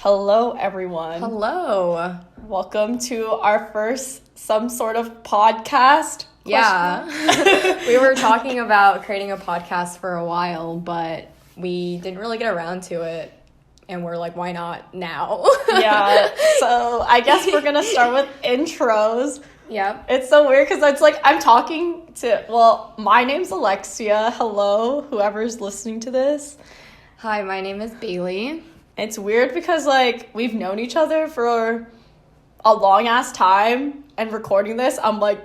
Hello, everyone. Hello. Welcome to our first some sort of podcast. Yeah. We were talking about creating a podcast for a while, but we didn't really get around to it. And we're like, why not now? Yeah. So I guess we're going to start with intros. Yep. It's so weird because it's like I'm talking to, my name's Alexia. Hello, whoever's listening to this. Hi, my name is Bailey. It's weird because, like, we've known each other for a long-ass time, and recording this, I'm like,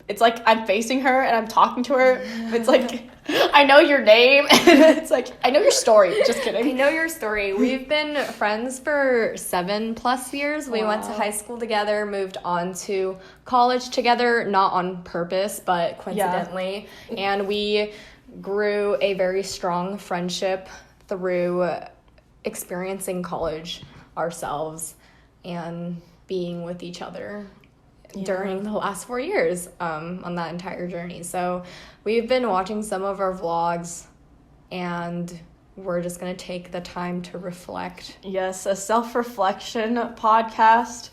it's like I'm facing her and I'm talking to her. It's like, I know your name, and it's like, I know your story. Just kidding. I know your story. We've been friends for 7+ years. We went to high school together, moved on to college together, not on purpose, but coincidentally. Yeah. And we grew a very strong friendship through experiencing college ourselves and being with each other during the last 4 years on that entire journey. So we've been watching some of our vlogs and we're just going to take the time to reflect. Yes, a self-reflection podcast.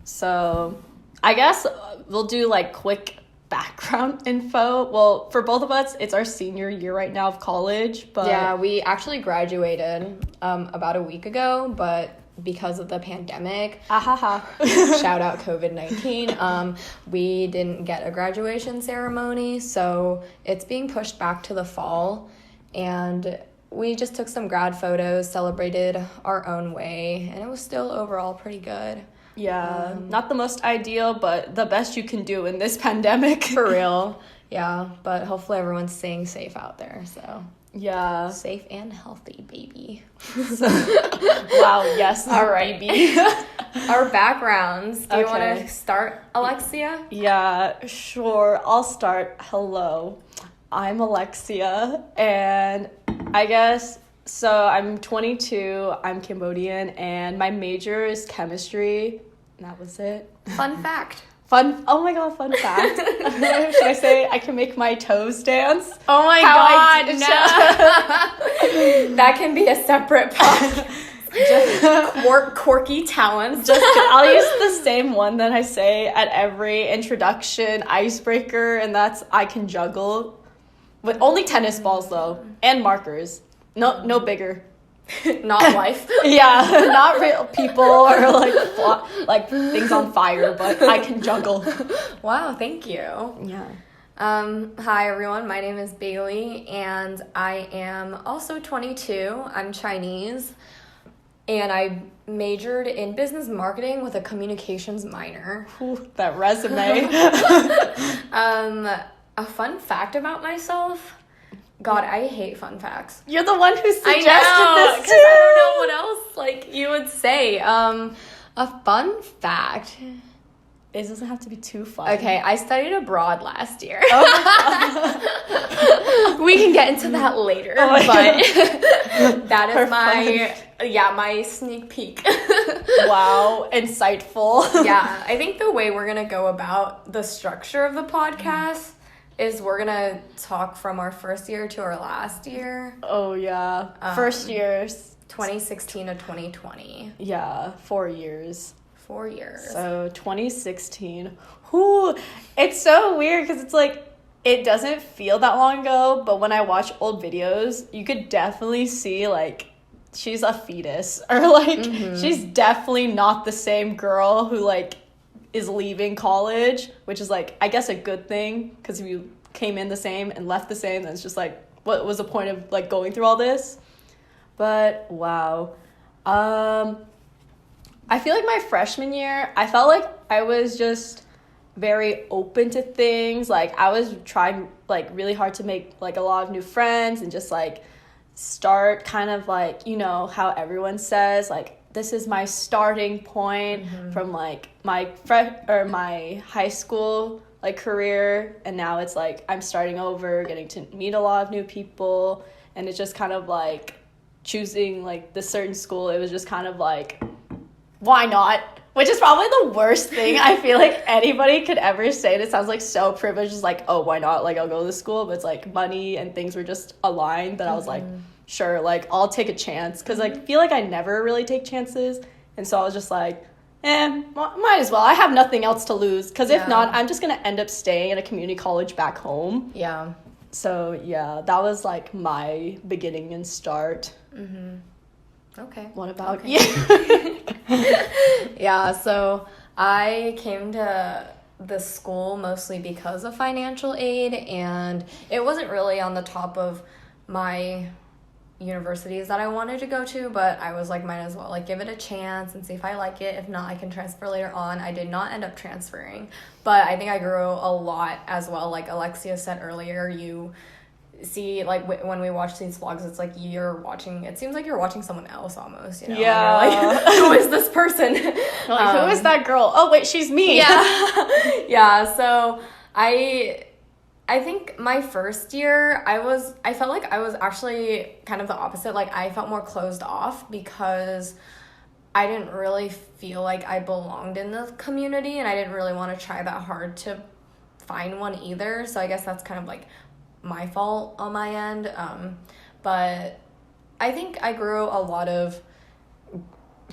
So I guess we'll do like quick background info. Well, for both of us, it's our senior year right now of college, but yeah, we actually graduated about a week ago, but because of the pandemic, shout out COVID-19, we didn't get a graduation ceremony, so it's being pushed back to the fall, and we just took some grad photos, celebrated our own way, and it was still overall pretty good. Yeah, not the most ideal, but the best you can do in this pandemic. For real. Yeah, but hopefully everyone's staying safe out there, so. Yeah. Safe and healthy, baby. Wow, yes. All right. Baby. Our backgrounds. Do you want to start, Alexia? Yeah, sure. I'll start. Hello. I'm Alexia, and I guess... So I'm 22, I'm Cambodian, and my major is chemistry. And that was it. Fun fact. Oh my god, fun fact. Should I say I can make my toes dance? Oh my god, no. That can be a separate podcast. Just quirky talents. I'll use the same one that I say at every introduction icebreaker, and that's I can juggle. With only tennis balls though, and markers. No bigger. Not life. Yeah, not real people or like things on fire, but I can juggle. Wow, thank you. Yeah. Hi everyone, my name is Bailey and I am also 22. I'm Chinese and I majored in business marketing with a communications minor. Ooh, that resume. A fun fact about myself. God, I hate fun facts. You're the one who suggested this too. I don't know what else like you would say. A fun fact. It doesn't have to be too fun. Okay, I studied abroad last year. Oh. We can get into that later, but that is my sneak peek. Wow, insightful. Yeah, I think the way we're gonna go about the structure of the podcast is we're gonna talk from our first year to our last year. Oh yeah, first years 2016 to 2020. Yeah, 4 years. 4 years. So 2016. It's so weird because it's like it doesn't feel that long ago, but when I watch old videos, you could definitely see like she's a fetus or like she's definitely not the same girl who like is leaving college, which is like I guess a good thing because if you came in the same and left the same, then it's just like what was the point of like going through all this? But wow. I feel like my freshman year, I felt like I was just very open to things. Like I was trying like really hard to make like a lot of new friends and just like start kind of like, you know, how everyone says like this is my starting point from like my high school like career, and now it's like I'm starting over, getting to meet a lot of new people, and it's just kind of like choosing like this certain school. It was just kind of like why not, which is probably the worst thing I feel like anybody could ever say, and it sounds like so privileged. It's like, oh, why not, like I'll go to this school, but it's like money and things were just aligned that I was like sure, like, I'll take a chance. Because, like, I feel like I never really take chances. And so I was just like, might as well. I have nothing else to lose. Because if not, I'm just going to end up staying at a community college back home. Yeah. So, yeah, that was, like, my beginning and start. Okay. What about you? Yeah, so I came to the school mostly because of financial aid, and it wasn't really on the top of my universities that I wanted to go to, but I was like, might as well like give it a chance and see if I like it. If not, I can transfer later on. I did not end up transferring, but I think I grew a lot as well. Like Alexia said earlier, you see, like when we watch these vlogs, it's like it seems like you're watching someone else almost, you know? Yeah. And you're like, who is this person? Like, who is that girl? Oh wait, she's me. Yeah. Yeah, so I think my first year, I felt like I was actually kind of the opposite. Like, I felt more closed off because I didn't really feel like I belonged in the community, and I didn't really want to try that hard to find one either. So I guess that's kind of like my fault on my end. But I think I grew a lot of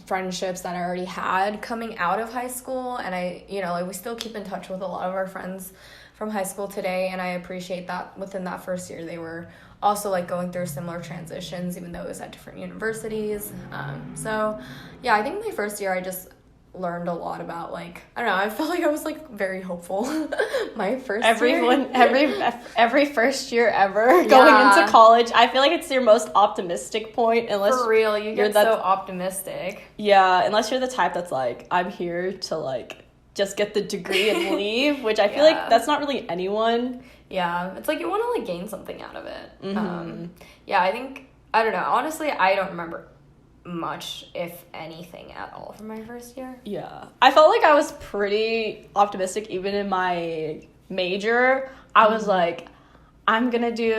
friendships that I already had coming out of high school, and like we still keep in touch with a lot of our friends from high school today, and I appreciate that within that first year they were also like going through similar transitions, even though it was at different universities. So yeah, I think my first year I just learned a lot about, like, I don't know, I felt like I was like very hopeful my first year. Every first year ever going into college, I feel like it's your most optimistic point, unless for real you get so optimistic. Yeah, unless you're the type that's like, I'm here to like just get the degree and leave, which I feel like that's not really anyone. Yeah, it's like you want to like gain something out of it. Yeah, I think, I don't know, honestly I don't remember much, if anything at all, from my first year. Yeah, I felt like I was pretty optimistic even in my major. I was like, I'm gonna do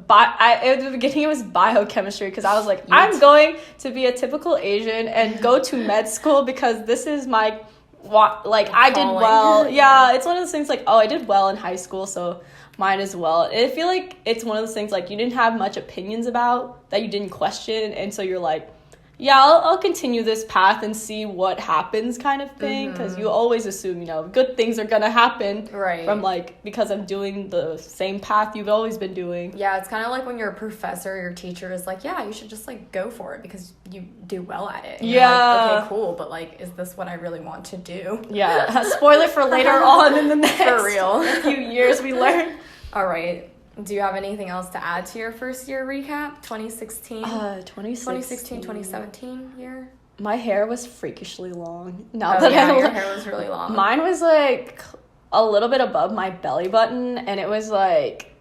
at the beginning it was biochemistry, because I was like, I'm going to be a typical Asian and go to med school because this is my I did well. Yeah, it's one of those things like, oh, I did well in high school, so might as well. And I feel like it's one of those things like you didn't have much opinions about that you didn't question, and so you're like, yeah, I'll continue this path and see what happens, kind of thing, because you always assume, good things are gonna happen, right? From like, because I'm doing the same path you've always been doing. Yeah, it's kind of like when your professor, your teacher is like, yeah, you should just like go for it because you do well at it. And you're like, okay, cool, but like, is this what I really want to do? Yeah, spoiler for later on in the next for real few years we learn. All right. Do you have anything else to add to your first year recap? 2016? 2016, 2017 year? My hair was freakishly long. Your hair was really long. Mine was like a little bit above my belly button, and it was like,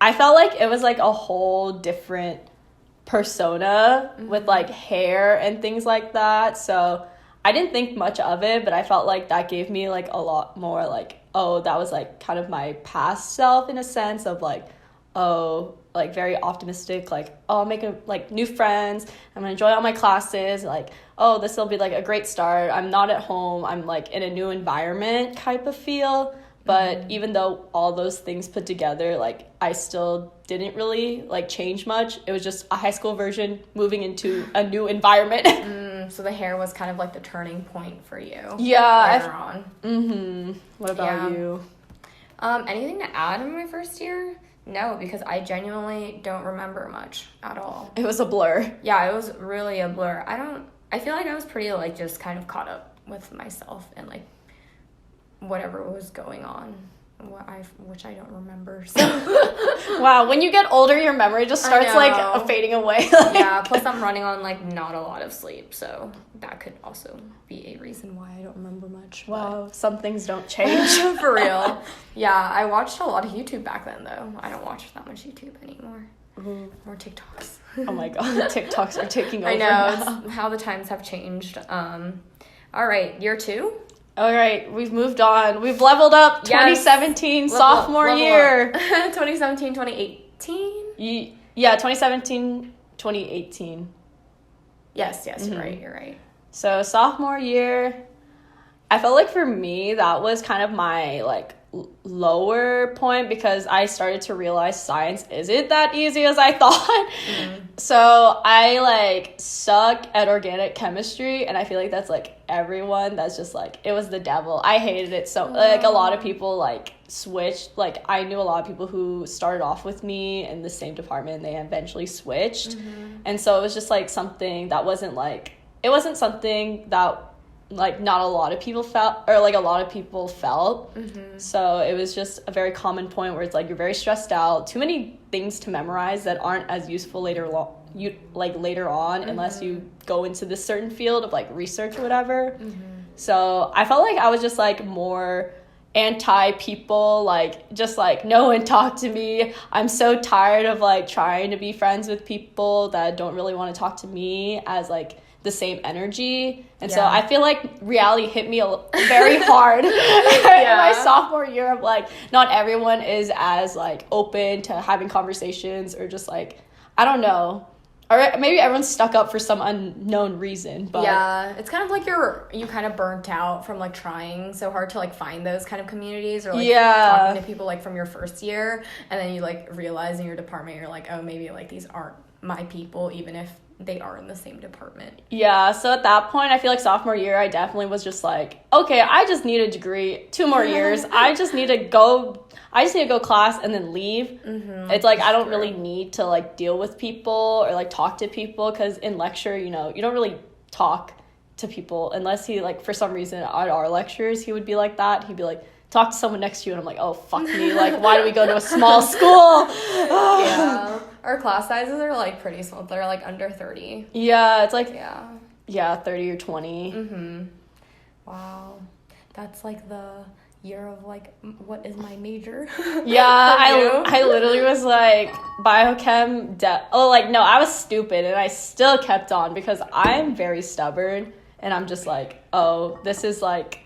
I felt like it was like a whole different persona with like hair and things like that. So I didn't think much of it, but I felt like that gave me like a lot more like, oh, that was like kind of my past self in a sense of like, oh, like very optimistic, like, oh, I'll make new friends, I'm gonna enjoy all my classes, like, oh, this will be like a great start, I'm not at home, I'm like in a new environment type of feel. But even though all those things put together, like, I still didn't really like change much. It was just a high school version moving into a new environment. So the hair was kind of like the turning point for you. Yeah. Later on. What about you? Anything to add in my first year? No, because I genuinely don't remember much at all. It was a blur. Yeah, it was really a blur. I feel like I was pretty like just kind of caught up with myself and like whatever was going on, which I don't remember. So. Wow, when you get older, your memory just starts like fading away. Yeah, plus I'm running on like not a lot of sleep, so that could also be a reason why I don't remember much. Wow, some things don't change. For real. Yeah, I watched a lot of YouTube back then though. I don't watch that much YouTube anymore. Or TikToks. Oh my god, TikToks are taking over. I know, it's how the times have changed. All right, year 2. All right, we've moved on. We've leveled up. 2017 sophomore year. 2017, 2018? Yeah, 2017, 2018. Yes, you're right. So sophomore year, I felt like for me, that was kind of my like lower point because I started to realize science isn't that easy as I thought. So I like suck at organic chemistry, and I feel like that's like everyone. That's just like, it was the devil. I hated it. So like a lot of people like switched. Like I knew a lot of people who started off with me in the same department and they eventually switched. And so it was just like something that wasn't like, it wasn't something that like not a lot of people felt, or like a lot of people felt. So it was just a very common point where it's like you're very stressed out, too many things to memorize that aren't as useful later on unless you go into this certain field of like research or whatever. So I felt like I was just like more anti people, like just like no one talk to me. I'm so tired of like trying to be friends with people that don't really want to talk to me as like the same energy. And so I feel like reality hit me very hard in my sophomore year of like, not everyone is as like open to having conversations, or just like, I don't know, or maybe everyone's stuck up for some unknown reason. But yeah, it's kind of like you kind of burnt out from like trying so hard to like find those kind of communities, or like talking to people like from your first year, and then you like realize in your department you're like, oh, maybe like these aren't my people, even if they are in the same department. Yeah, so at that point, I feel like sophomore year, I definitely was just like, okay, I just need a degree, 2 more years. I just need to go class and then leave. It's like, I don't really need to like deal with people or like talk to people, because in lecture, you know, you don't really talk to people unless he like, for some reason at our lectures, he would be like that. He'd be like, talk to someone next to you, and I'm like, oh, fuck me. Like, why do we go to a small school? Yeah. Our class sizes are like pretty small. They're like under 30. Yeah, it's like 30 or 20. Wow, that's like the year of like, what is my major? Yeah, I literally was like biochem. I was stupid, and I still kept on because I'm very stubborn, and I'm just like, oh, this is like.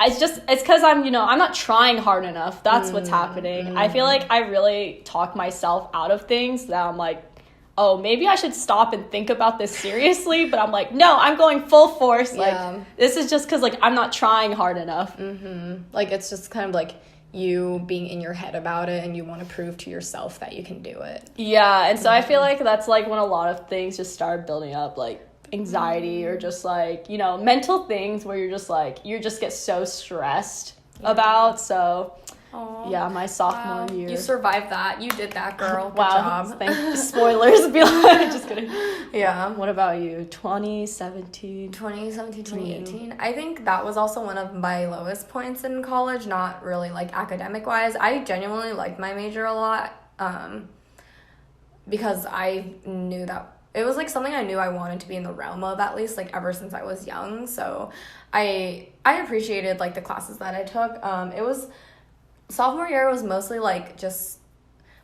It's because I'm not trying hard enough. That's what's happening. I feel like I really talk myself out of things that I'm like, oh, maybe I should stop and think about this seriously. But I'm like, no, I'm going full force. Like, this is just because like I'm not trying hard enough. Like, it's just kind of like you being in your head about it, and you want to prove to yourself that you can do it. Yeah, and so I feel like that's like when a lot of things just start building up, like anxiety or just like, mental things where you're just like, you just get so stressed about. So my sophomore year. You survived that. You did that, girl. Good job. Spoilers. Be like, just kidding. Yeah. What about you? 2017, 2018. I think that was also one of my lowest points in college, not really like academic wise. I genuinely liked my major a lot, because I knew that it was like something I knew I wanted to be in the realm of, at least like ever since I was young. So I appreciated like the classes that I took. It was sophomore year was mostly like just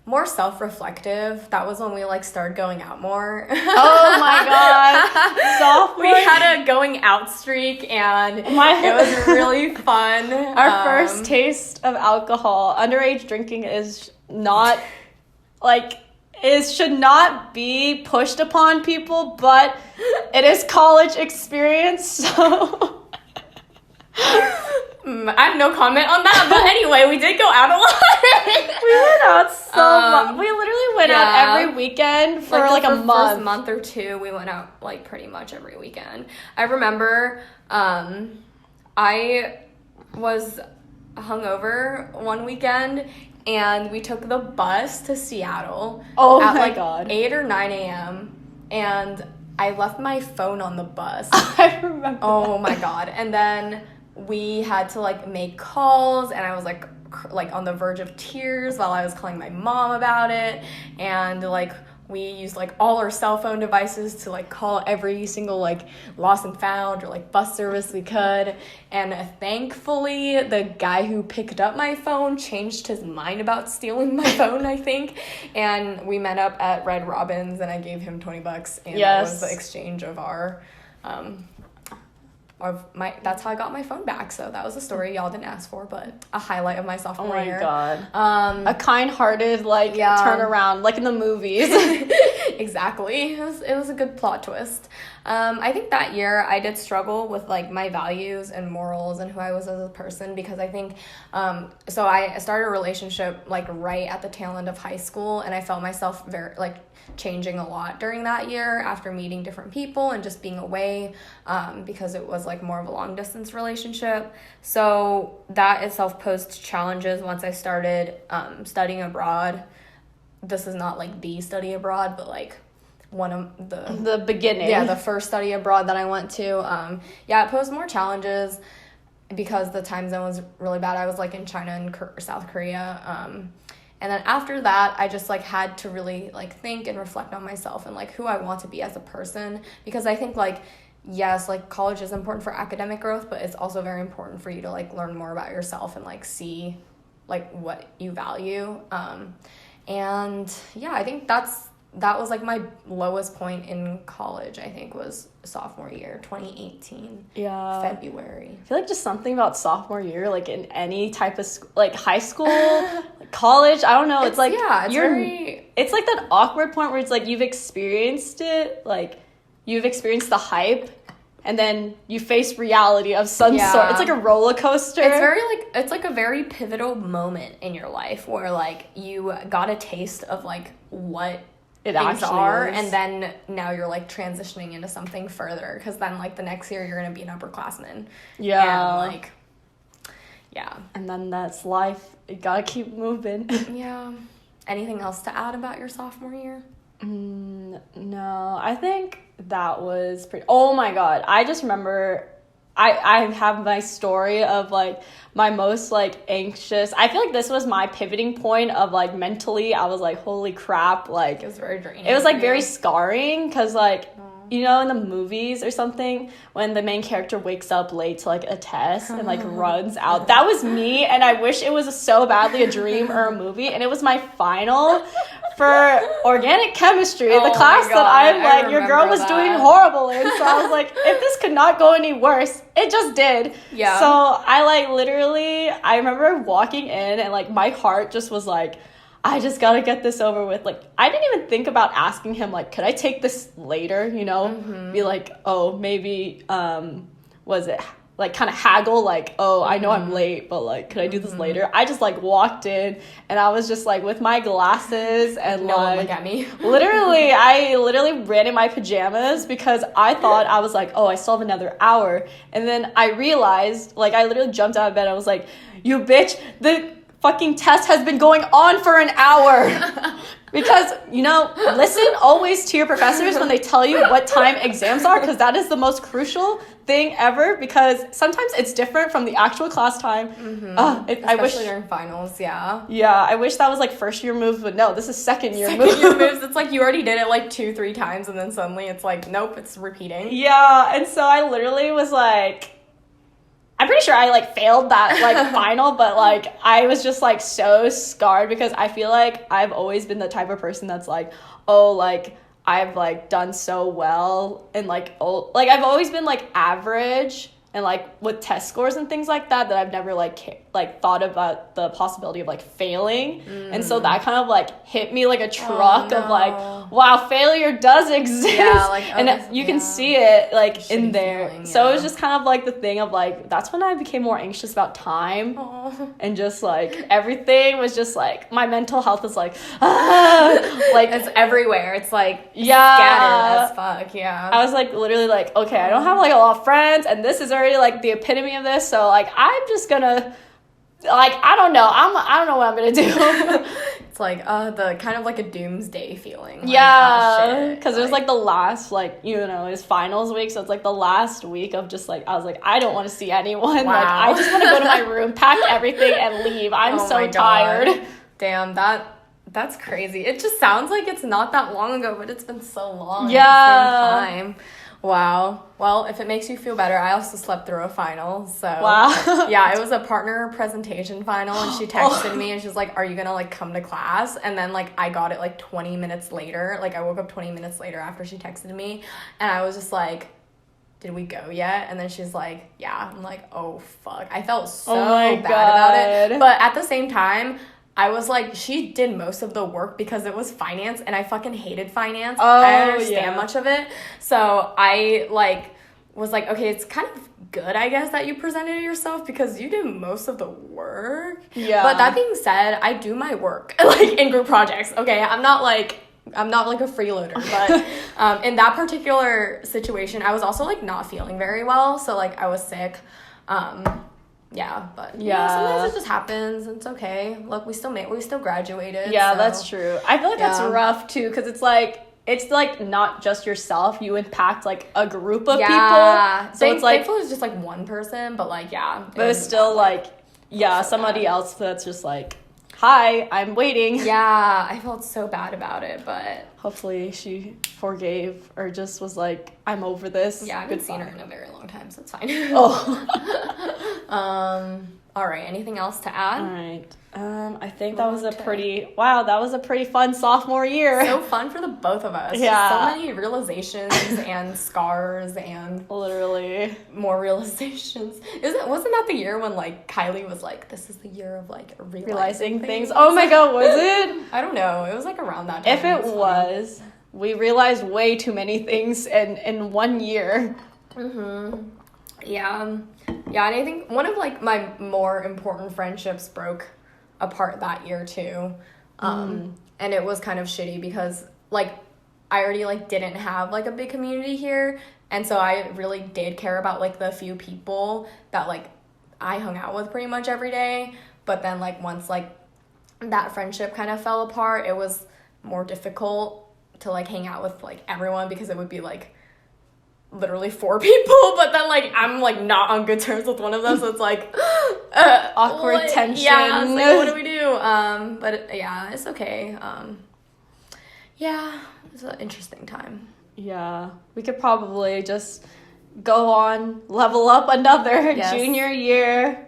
more self-reflective. That was when we like started going out more. Oh my god. Sophomore, we had a going out streak, and it was really fun. Our first taste of alcohol. Underage drinking is not like, it should not be pushed upon people, but it is college experience, so I have no comment on that. But anyway, we did go out a lot. We went out so much. We literally went out every weekend for like a month. First month or two, we went out like pretty much every weekend. I remember I was hungover one weekend, and we took the bus to Seattle at God. 8 or 9 a.m. And I left my phone on the bus. I remember. Oh my God. And then we had to like make calls, and I was like on the verge of tears while I was calling my mom about it. And like we used like all our cell phone devices to like call every single like lost and found or like bus service we could. And thankfully the guy who picked up my phone changed his mind about stealing my phone, I think. And we met up at Red Robin's, and I gave him $20, and that was the exchange of our that's how I got my phone back. So that was a story y'all didn't ask for, but a highlight of my sophomore year. Oh my god. A kind-hearted turnaround, like in the movies. Exactly. It was a good plot twist. I think that year I did struggle with like my values and morals and who I was as a person, because I think so I started a relationship like right at the tail end of high school, and I felt myself very like changing a lot during that year after meeting different people and just being away, because it was like more of a long distance relationship. So that itself posed challenges once I started studying abroad. This is not like the study abroad, but like one of the beginning. Yeah, the first study abroad that I went to. Yeah, it posed more challenges because the time zone was really bad. I was like in China and South Korea. And then after that, I just like had to really like think and reflect on myself and like who I want to be as a person, because I think like, yes, like college is important for academic growth, but it's also very important for you to like learn more about yourself and like see like what you value. And yeah, I think that was like my lowest point in college, I think, was sophomore year, 2018. Yeah. February. I feel like just something about sophomore year, like in any type of like high school, college, I don't know. It's like, it's like that awkward point where it's like you've experienced it, like you've experienced the hype, and then you face reality of some sort. It's like a roller coaster. It's like a very pivotal moment in your life where like you got a taste of like what it things are, is. And then now you're like transitioning into something further, because then like the next year you're gonna be an upperclassman. Yeah. And like, yeah. And then that's life. You gotta keep moving. Yeah. Anything else to add about your sophomore year? No, I think that was pretty. Oh my god, I just remember I have my story of like my most like anxious. I feel like this was my pivoting point of like mentally. I was like, holy crap, like it was very draining. It was like very scarring, because like you know, in the movies or something, when the main character wakes up late to like a test and like runs out. That was me, and I wish it was so badly a dream or a movie. And it was my final for organic chemistry, the class that I'm like, your girl was doing horrible in. So I was like, if this could not go any worse, it just did. Yeah. So I like literally, I remember walking in and like my heart just was like, I just gotta get this over with. Like, I didn't even think about asking him, like, could I take this later, you know? Mm-hmm. Be like, oh, maybe, was it, like, kind of haggle, like, oh, I know I'm late, but, like, could I do this later? I just, like, walked in, and I was just, like, with my glasses, and, no like... one look at me. I literally ran in my pajamas, because I thought, I was like, oh, I still have another hour. And then I realized, like, I literally jumped out of bed, I was like, you bitch, the fucking test has been going on for an hour. Because, you know, listen always to your professors when they tell you what time exams are, because that is the most crucial thing ever, because sometimes it's different from the actual class time. I wish during finals, yeah. Yeah, I wish that was like first year moves, but no, this is second year moves. It's like you already did it like 2-3 times, and then suddenly it's like, nope, it's repeating. Yeah, and so I literally was like, I'm pretty sure I, like, failed that, like, final, but, like, I was just, like, so scarred, because I feel like I've always been the type of person that's, like, oh, like, I've, like, done so well, and, like, I've always been, like, average, and, like, with test scores and things like that I've never, like, thought about the possibility of, like, failing, and so that kind of, like, hit me like a truck of, like, wow, failure does exist, and you can see it, like, in there, feeling, so it was just kind of, like, the thing of, like, that's when I became more anxious about time, and just, like, everything was just, like, my mental health is, like, like, it's everywhere, it's, like, scattered as fuck, I was, like, literally, like, okay, I don't have, like, a lot of friends, and this is already, like, the epitome of this, so, like, I'm just gonna, like, I don't know what I'm gonna do. It's like the kind of like a doomsday feeling, like, yeah, because it was like the last, like, you know, it was finals week, so it's like the last week of just like, I was like, I don't want to see anyone. Like, I just want to go to my room, pack everything, and leave. I'm so tired. Damn, that's crazy. It just sounds like it's not that long ago, but it's been so long. Yeah. At the same time. Wow. Well, if it makes you feel better, I also slept through a final. So wow. Yeah, it was a partner presentation final, and she texted me and she was like, "Are you gonna like come to class?" And then like I got it like 20 minutes later. Like I woke up 20 minutes later after she texted me, and I was just like, did we go yet? And then she's like, yeah. I'm like, oh fuck. I felt so bad about it. But at the same time, I was like, she did most of the work because it was finance, and I fucking hated finance. Oh, I didn't understand yeah. much of it. So I, like, was like, okay, it's kind of good, I guess, that you presented yourself because you did most of the work. Yeah. But that being said, I do my work, like, in group projects, okay? I'm not like a freeloader, but in that particular situation, I was also, like, not feeling very well, so, like, I was sick. Yeah, but Yeah. sometimes it just happens. It's okay. Look, we still graduated. Yeah, so. that's true. I feel like that's Yeah. rough too, because it's like not just yourself. You impact like a group of Yeah. people. So it's like, thankfully it's just like one person, but like yeah. but it's still like, yeah, so somebody bad. else that's just like, hi, I'm waiting. Yeah, I felt so bad about it, but Hopefully she forgave or just was like, I'm over this. yeah, I haven't seen Goodbye. her in a very long time, so it's fine. Oh. All right. Anything else to add? All right. I think that was a pretty fun sophomore year. So fun for the both of us. Yeah. So many realizations and scars and Literally. more realizations. Wasn't that the year when like Kylie was like, this is the year of like realizing Things. Oh my god, was it? I don't know. It was like around that time. If it was, we realized way too many things in 1 year. Yeah. Yeah, and I think one of like my more important friendships broke apart that year too. And it was kind of shitty because like I already like didn't have like a big community here, and so I really did care about like the few people that like I hung out with pretty much every day. But then like once like that friendship kind of fell apart, it was more difficult to like hang out with like everyone because it would be like literally 4 people, but then like I'm like not on good terms with one of them, so it's like Awkward tension. Yeah, it's like, what do we do? But yeah, it's okay. Yeah, it's an interesting time. Yeah, we could probably just go on, level up another Yes. junior year,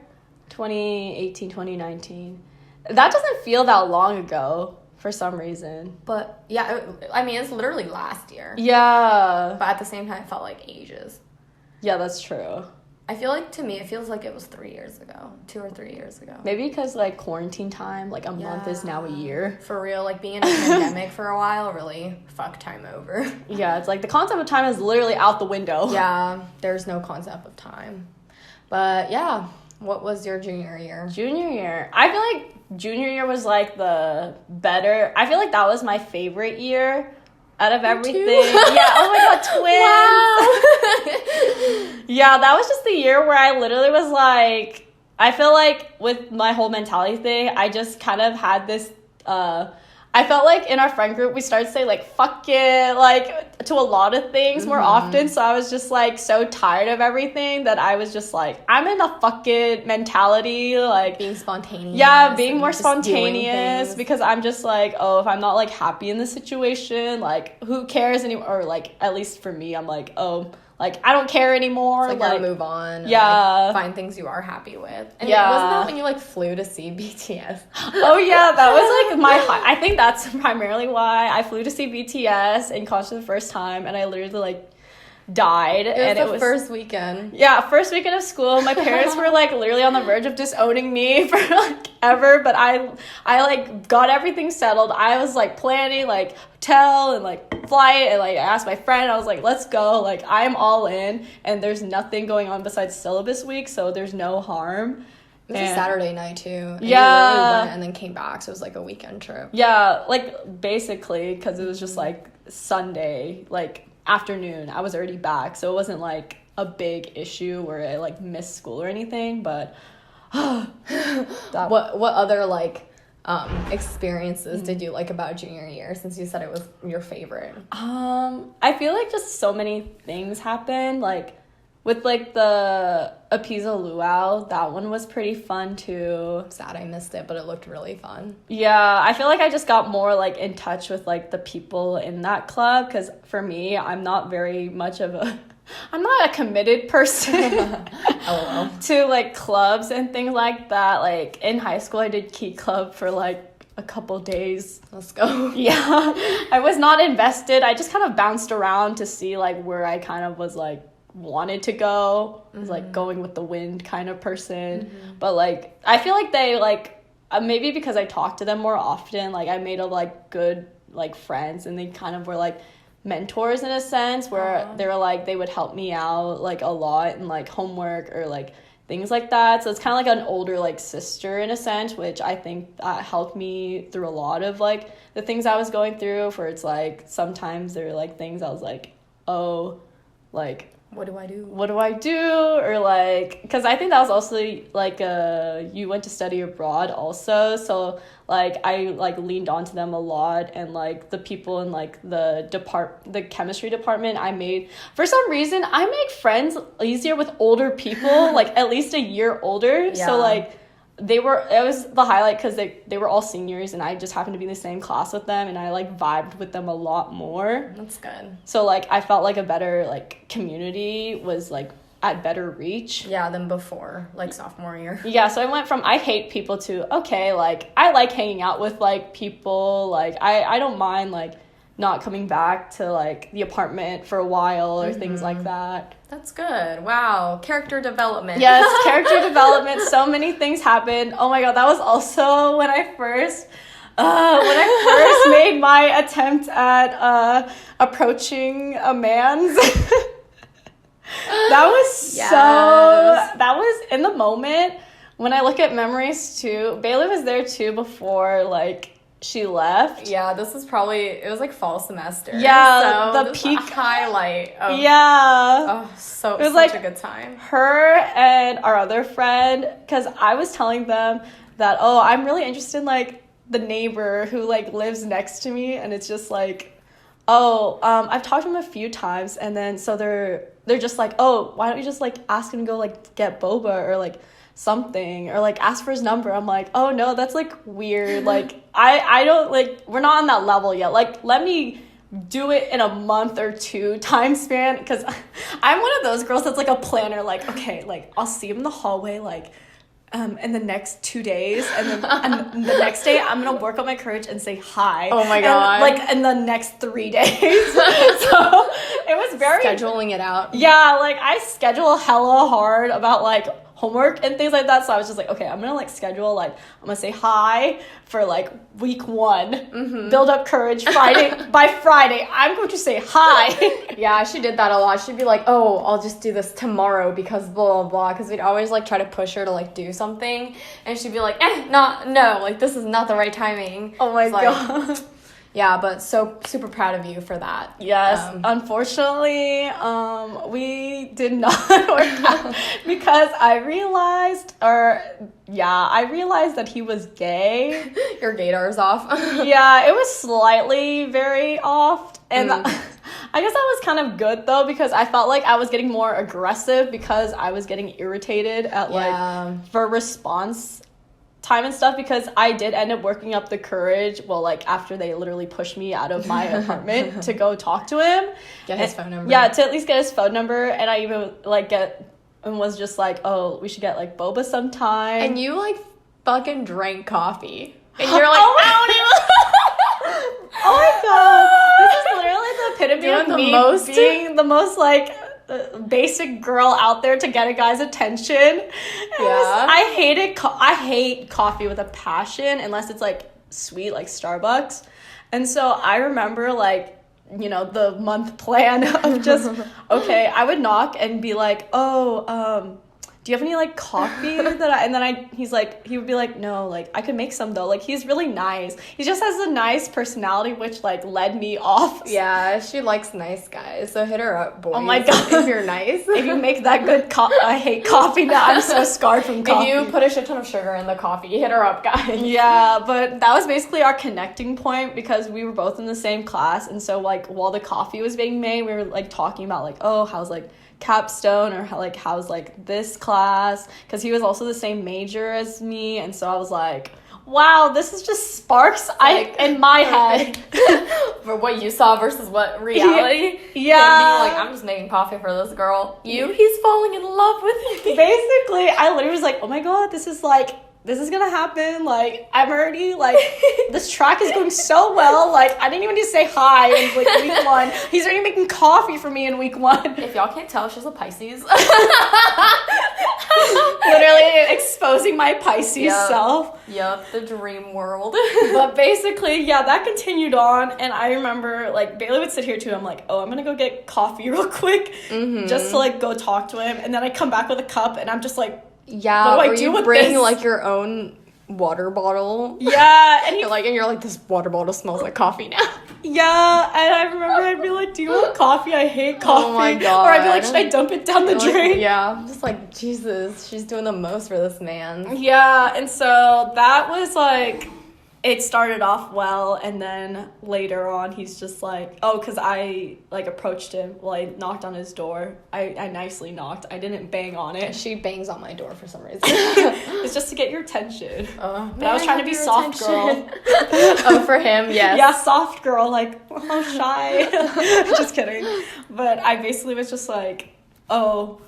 2018, 2019. That doesn't feel that long ago for some reason. But yeah, I mean it's literally last year, Yeah. but at the same time it felt like ages. Yeah, that's true. I feel like to me it feels like it was 3 years ago, 2 or 3 years ago. Maybe because like quarantine time, like a month is now a year. For real, like being in a pandemic for a while really fucked time over. Yeah, it's like the concept of time is literally out the window. Yeah, there's no concept of time. But yeah, what was your junior year? Junior year. I feel like junior year was like the better. I feel like that was my favorite year out of everything. too. Yeah, oh my god, twins. Wow. Yeah, that was just the year where I literally was like, I feel like with my whole mentality thing, I just kind of had this I felt like in our friend group, we started to say, like, fuck it, like, to a lot of things more often. So I was just, like, so tired of everything that I was just, like, I'm in a fuck it mentality, like. Being spontaneous. Yeah, being more just doing spontaneous things. because I'm just, like, oh, if I'm not, like, happy in this situation, like, who cares anymore? Or, like, at least for me, I'm, like, oh, like, I don't care anymore. It's like, gotta move on. And, Yeah. like, find things you are happy with. And Yeah. wasn't that when you, like, flew to see BTS? Oh yeah, that was like my I think that's primarily why I flew to see BTS in college for the first time, and I literally like died. It and was the first weekend. Yeah, first weekend of school. My parents were like literally on the verge of disowning me for like ever, but I like got everything settled. I was like planning like hotel and like flight, and like I asked my friend, I was like, let's go, like I'm all in, and there's nothing going on besides syllabus week, so there's no harm. It was a Saturday night too. And Yeah. you literally went and then came back, so it was like a weekend trip. Yeah, like basically because it was just like Sunday, like afternoon, I was already back, so it wasn't like a big issue where I like missed school or anything. But What other like experiences did you like about junior year, since you said it was your favorite? I feel like just so many things happened, like with like the Apisa Luau, that one was pretty fun too. Sad I missed it, but it looked really fun. Yeah, I feel like I just got more like in touch with like the people in that club, because for me, I'm not very much of a I'm not a committed person LOL. to like clubs and things like that. Like in high school, I did Key Club for like a couple days. Let's go. Yeah, I was not invested. I just kind of bounced around to see like where I kind of was like wanted to go. I was like going with the wind kind of person. But like I feel like they like maybe because I talked to them more often, like I made a like good like friends, and they kind of were like mentors in a sense, where they were like, they would help me out like a lot in like homework or like things like that. So it's kind of like an older like sister in a sense, which I think helped me through a lot of like the things I was going through. For it's like sometimes there were like things I was like, oh, like what do I do? Or like, because I think that was also like you went to study abroad also, so like I like leaned onto them a lot, and like the people in like the chemistry department, I made, for some reason I make friends easier with older people, like at least a year older. So like it was the highlight, because they were all seniors, and I just happened to be in the same class with them, and I like vibed with them a lot more. That's good. So like I felt like a better like community was like at better reach. Yeah, than before, like sophomore year. Yeah, so I went from I hate people to, okay, like I like hanging out with like people, like I don't mind like not coming back to like the apartment for a while or things like that. That's good. Wow. Character development. Yes, character development. So many things happened. Oh my god, that was also when I first made my attempt at approaching a man's. That was in the moment. When I look at memories too, Bailey was there too before like she left. Yeah, this was it was like fall semester. Yeah, so the peak highlight of, so it was like such a good time. Her and our other friend, because I was telling them that, oh, I'm really interested in like the neighbor who like lives next to me, and it's just like, I've talked to him a few times, and then so they're just like, oh, why don't you just like ask him to go like get boba or like something, or like ask for his number. I'm like, oh no, that's like weird. Like I don't like, we're not on that level yet. Like let me do it in a month or two time span, because I'm one of those girls that's like a planner, like, okay, like I'll see him in the hallway like in the next 2 days, and then and the next day I'm gonna work on my courage and say hi. Oh my god. And, like in the next 3 days. So it was very scheduling it out. Yeah, like I schedule hella hard about like homework and things like that. So I was just like, okay, I'm gonna like schedule, like I'm gonna say hi for like week 1, build up courage. By Friday I'm going to say hi. Yeah, she did that a lot. She'd be like, oh, I'll just do this tomorrow because blah blah blah, because we'd always like try to push her to like do something, and she'd be like, no, like this is not the right timing. Oh my god. Yeah, but so super proud of you for that. Yes, unfortunately, we did not work out because I realized that he was gay. Your gaydar's off. Yeah, it was slightly very off, and I guess that was kind of good though, because I felt like I was getting more aggressive because I was getting irritated at like for response time and stuff, because I did end up working up the courage, well, like after they literally pushed me out of my apartment to go talk to him, get his phone number. Yeah, to at least get his phone number. And I even like was just like, oh, we should get like boba sometime. And you like fucking drank coffee, and you're like, oh my god, this is literally the epitome of me being the most like basic girl out there to get a guy's attention. I hate coffee with a passion, unless it's like sweet, like Starbucks. And so I remember like, you know, the month plan of just okay, I would knock and be like, oh, do you have any like coffee he would be like, no, like I could make some though. Like he's really nice. He just has a nice personality, which like led me off. Yeah, she likes nice guys, so hit her up, boys. Oh my god, if you're nice. If you make that good I hate coffee now. I'm so scarred from coffee. If you put a shit ton of sugar in the coffee, hit her up, guys. Yeah, but that was basically our connecting point, because we were both in the same class, and so like while the coffee was being made, we were like talking about like, oh, how's like capstone, or how's like this class, because he was also the same major as me. And so I was like, wow, this is just sparks in my head for what you saw versus what reality. Yeah, being like, I'm just making coffee for this girl. He's falling in love with me. Basically, I literally was like, oh my god, this is gonna happen. Like I'm already like this track is going so well. Like I didn't even need to say hi in like week 1. He's already making coffee for me in week 1. If y'all can't tell, she's a Pisces. Literally exposing my Pisces self. Yep, the dream world. But basically, yeah, that continued on. And I remember, like, Bailey would sit here too. I'm like, oh, I'm gonna go get coffee real quick, just to, like, go talk to him. And then I come back with a cup, and I'm just like, yeah, what do I do with bring this? like your own water bottle. Yeah, and you're like, this water bottle smells like coffee now. Yeah, and I remember I'd be like, do you want coffee? I hate coffee. Oh my God. Or I'd be like, should I dump it down the drain? Yeah, I'm just like, Jesus, she's doing the most for this man. Yeah, and so that was like, it started off well, and then later on, he's just like, oh, because I, like, approached him. Well, I knocked on his door. I nicely knocked. I didn't bang on it. She bangs on my door for some reason. It's just to get your attention. But I was trying to be soft girl. Oh, for him, yes. Yeah, soft girl, like, oh, shy. Just kidding. But I basically was just like, oh,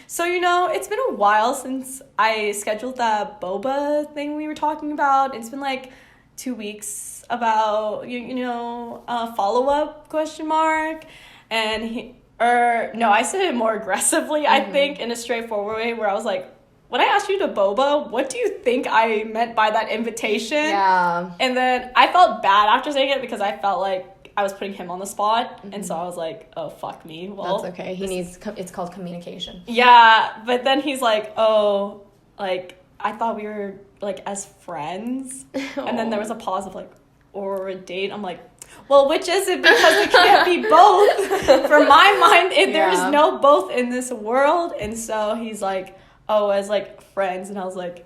so, you know, it's been a while since I scheduled that boba thing we were talking about. It's been like 2 weeks about, you know, follow-up question mark. And I said it more aggressively, I think, in a straightforward way where I was like, when I asked you to boba, what do you think I meant by that invitation? Yeah. And then I felt bad after saying it because I felt like I was putting him on the spot, and so I was like, oh, fuck me. Well, that's okay. It's called communication. Yeah, but then he's like, oh, like, I thought we were, like, as friends. And then there was a pause of, like, or a date. I'm like, well, which is it? Because it can't be both. For my mind, there's no both in this world. And so he's like, oh, as, like, friends. And I was like,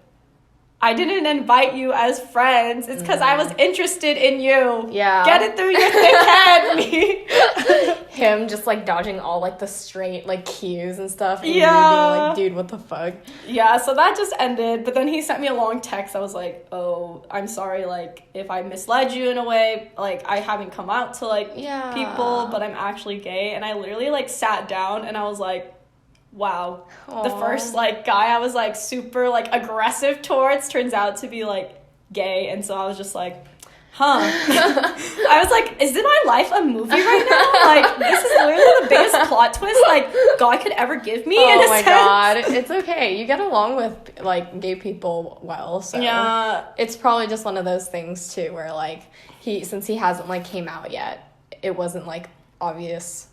I didn't invite you as friends. It's because I was interested in you. Yeah. Get it through your thick head, me. Him just, like, dodging all, like, the straight, like, cues and stuff. And Yeah. you being like, dude, what the fuck? Yeah, so that just ended. But then he sent me a long text. I was like, oh, I'm sorry, like, if I misled you in a way. Like, I haven't come out to, like, people, but I'm actually gay. And I literally, like, sat down and I was like, wow. Aww. The first, like, guy I was, like, super, like, aggressive towards turns out to be, like, gay. And so I was just like, huh. I was like, is my life a movie right now? Like, this is literally the biggest plot twist, like, God could ever give me, in a sense. God. It's okay. You get along with, like, gay people well, so. Yeah. It's probably just one of those things, too, where, like, since he hasn't, like, came out yet, it wasn't, like, obvious.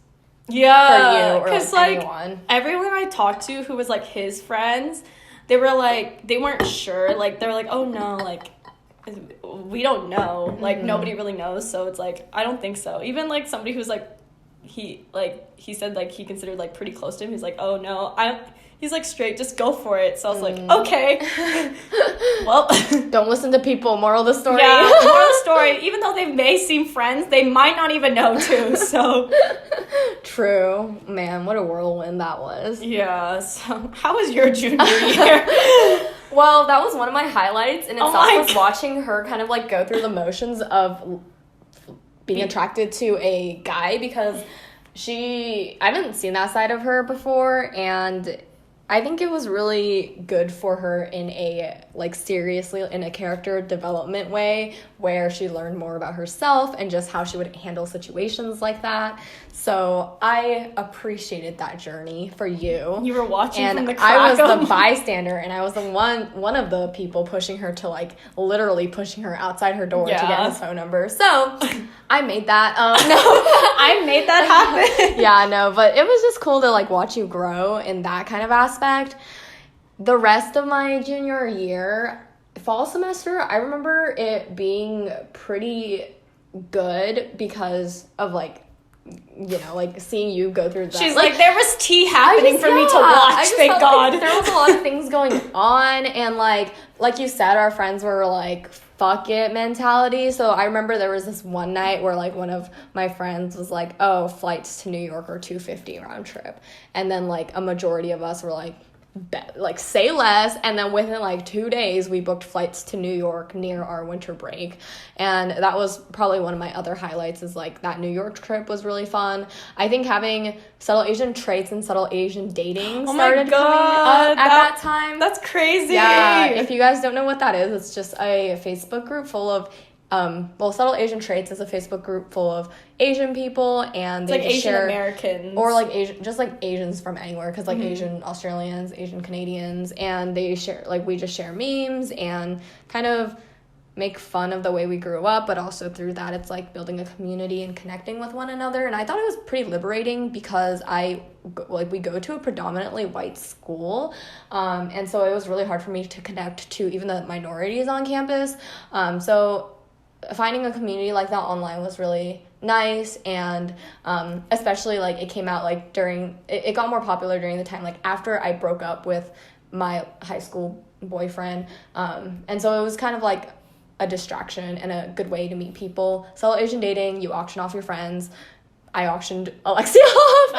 Yeah, for you or like anyone. Everyone I talked to who was like his friends, they were like, they weren't sure. Like, they were like, oh no, like, we don't know. Like, nobody really knows. So it's like, I don't think so. Even like somebody who's like, he said like he considered like pretty close to him. He's like, oh no, he's like, straight, just go for it. So I was like, okay. Well. Don't listen to people, moral of the story. Yeah, moral of the story. Even though they may seem friends, they might not even know too, so. True. Man, what a whirlwind that was. Yeah, so how was your junior year? Well, that was one of my highlights in itself, was watching her kind of like go through the motions of being attracted to a guy, because I haven't seen that side of her before, and I think it was really good for her in a, like, seriously, in a character development way, where she learned more about herself and just how she would handle situations like that. So I appreciated that journey for you. You were watching and from the crack. I was the bystander, and I was the one of the people pushing her to, like, literally pushing her outside her door to get his phone number. So I made that. No, I made that happen. Yeah, no, but it was just cool to, like, watch you grow in that kind of aspect. The rest of my junior year, fall semester, I remember it being pretty good because of, like, you know, like, seeing you go through that. She's like, there was tea happening for me to watch, thank God. Like, there was a lot of things going on, and, like you said, our friends were, like, fuck it mentality. So I remember there was this one night where, like, one of my friends was like, oh, flights to New York are $250 round trip. And then, like, a majority of us were like, say less. And then within, like, 2 days, we booked flights to New York near our winter break. And that was probably one of my other highlights, is, like, that New York trip was really fun. I think having subtle Asian traits and subtle Asian dating started coming up at that time. That's crazy. Yeah, if you guys don't know what that is, it's just a Facebook group full of Subtle Asian Traits is a Facebook group full of Asian people, and they like just Asian share Americans, or like Asian, just like Asians from anywhere, because like Asian Australians, Asian Canadians, and they share, like, we just share memes and kind of make fun of the way we grew up, but also through that it's like building a community and connecting with one another. And I thought it was pretty liberating because we go to a predominantly white school, and so it was really hard for me to connect to even the minorities on campus. So finding a community like that online was really nice, and especially like it came out like during it got more popular during the time like after I broke up with my high school boyfriend, and so it was kind of like a distraction and a good way to meet people. Subtle Asian dating, you auction off your friends. I auctioned Alexia off.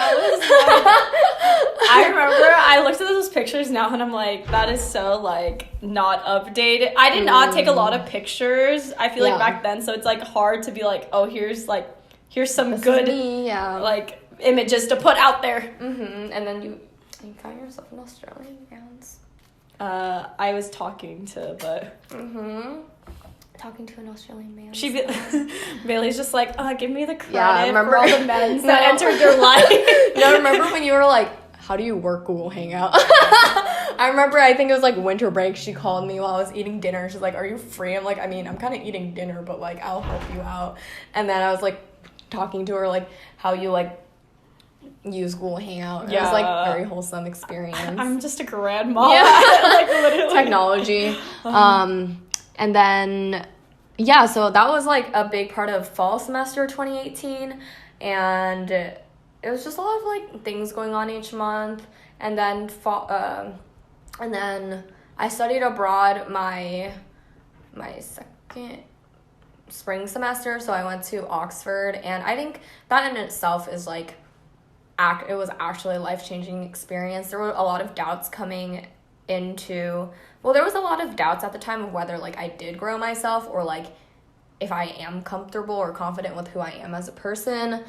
I remember I looked at those pictures now and I'm like, that is so like not updated. I did not take a lot of pictures, I feel like back then, so it's like hard to be like, oh, here's some this good like images to put out there. And then you found yourself in Australian bands. I was talking to an Australian man. Bailey's just like, give me the credit remember for all the men that entered your life. Remember when you were like, how do you work Google Hangout? I remember, I think it was like winter break, she called me while I was eating dinner. She's like, are you free? I'm like, I mean, I'm kind of eating dinner, but like, I'll help you out. And then I was like talking to her like how you like use Google Hangout. It was like a very wholesome experience. I'm just a grandma. Like literally. Technology. And then, so that was, like, a big part of fall semester 2018, and it was just a lot of, like, things going on each month, and then I studied abroad my second spring semester, so I went to Oxford, and I think that in itself is, like, it was actually a life-changing experience. There were a lot of doubts coming into... Well, there was a lot of doubts at the time of whether, like, I did grow myself or, like, if I am comfortable or confident with who I am as a person,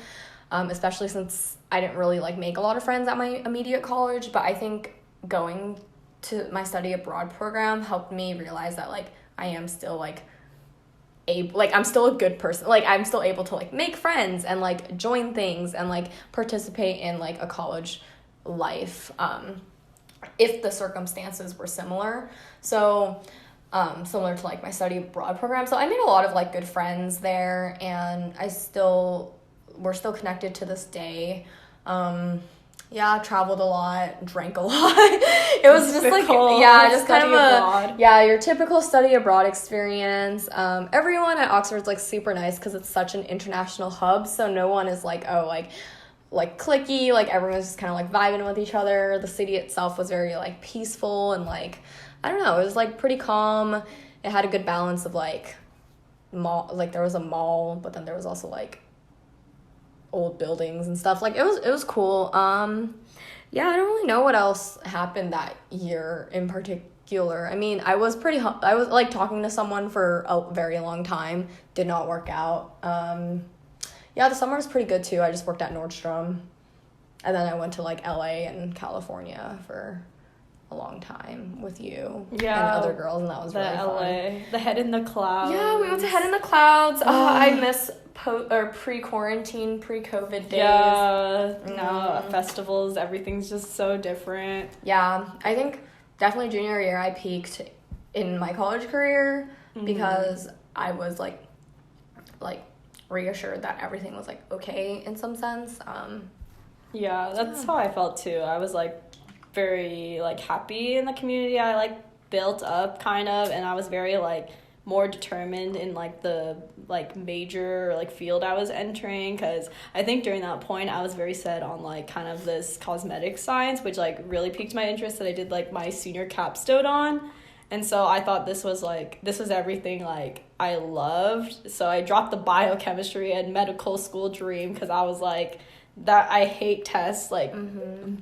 especially since I didn't really, like, make a lot of friends at my immediate college. But I think going to my study abroad program helped me realize that, like, I am still, like, I'm still a good person. Like, I'm still able to, like, make friends and, like, join things and, like, participate in, like, a college life, if the circumstances were similar. So, similar to, like, my study abroad program. So I made a lot of, like, good friends there, and we're still connected to this day. Traveled a lot, drank a lot. It was just like, just kind of your typical study abroad experience. Everyone at Oxford's, like, super nice because it's such an international hub, so no one is like, oh, like cliquey, like everyone's just kind of like vibing with each other. The city itself was very like peaceful and like, I don't know, it was like pretty calm. It had a good balance of like mall, like there was a mall, but then there was also like old buildings and stuff. Like it was cool. I don't really know what else happened that year in particular. I mean, I was like talking to someone for a very long time, did not work out. The summer was pretty good, too. I just worked at Nordstrom. And then I went to, like, LA and California for a long time with you and other girls, and that was really fun. The Head in the Clouds. Yeah, we went to Head in the Clouds. I miss pre-quarantine, pre-COVID days. Yeah, festivals, everything's just so different. Yeah, I think definitely junior year I peaked in my college career because I was, like reassured that everything was like okay in some sense. That's how I felt too. I was like very like happy in the community I like built up kind of, and I was very like more determined in like the like major like field I was entering, because I think during that point I was very set on like kind of this cosmetic science, which like really piqued my interest, that I did like my senior capstone on. And so I thought this was everything like I loved. So I dropped the biochemistry and medical school dream because I was like, that I hate tests. Like,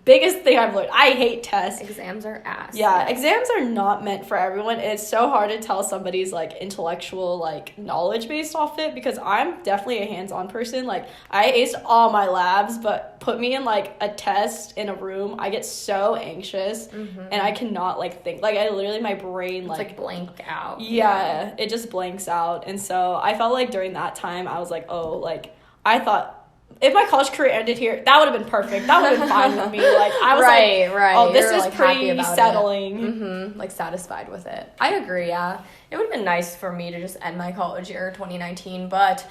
biggest thing I've learned, I hate tests. Exams are ass. Yeah, exams are not meant for everyone. It's so hard to tell somebody's, like, intellectual, like, knowledge based off it, because I'm definitely a hands-on person. Like, I aced all my labs, but put me in, like, a test in a room, I get so anxious, and I cannot, like, think. Like, I literally, my brain, it's, like, blanked out. Yeah, it just blanks out. And so I felt like during that time, I was like, oh, like, I thought, if my college career ended here, that would have been perfect. That would have been fine with me. Like, I was right. Oh, this You're, is like, pretty settling. Mm-hmm. Like, satisfied with it. I agree, yeah. It would have been nice for me to just end my college year 2019, but